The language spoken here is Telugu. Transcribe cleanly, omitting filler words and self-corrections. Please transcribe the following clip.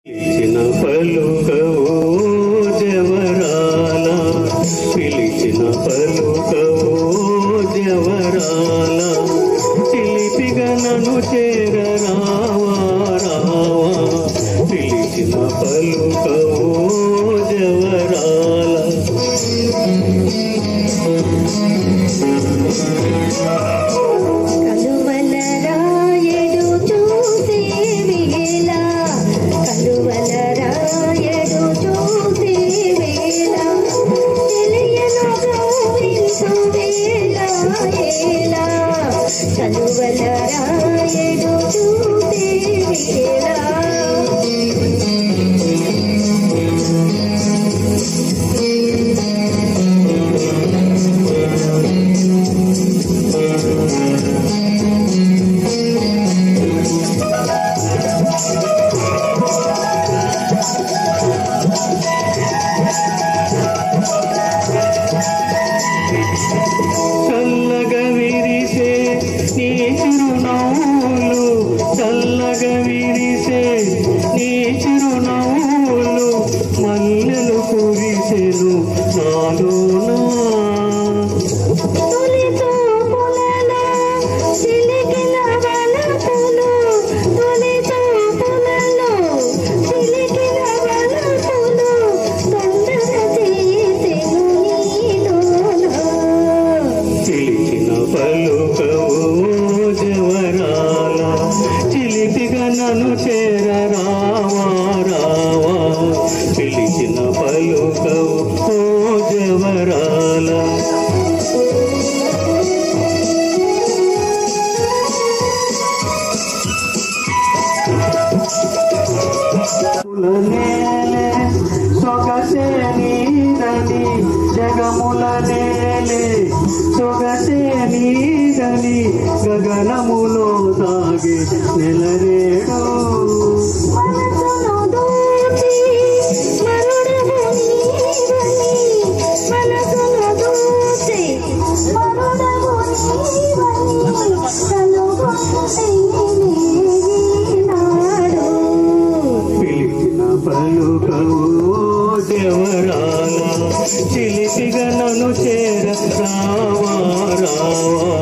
పిలిచిన పలుకవో జవరాల, పిలిచిన పలుకవో జవరాల, చిలిపిగా నన్ను చేర రావా రావా, పిలిచిన పలుకవో జవరాల. చల్లగా విరిసే నీ చిరునవ్వులు మల్లెలు కురిసెను నాలోనా. పిలిచిన పలుకవో జవరాల, చిలిపిగా నన్ను చేర రావా రావా, పిలిచిన పలుకవో జవరాల. సొగసే నీదని జగముల నేలే, సొగసే నీదని గగనములో సాగే నెలరేడు. పిలిచిన పలుకవో జవరాల, చిలిపిగా నన్ను చేర రావా రావా.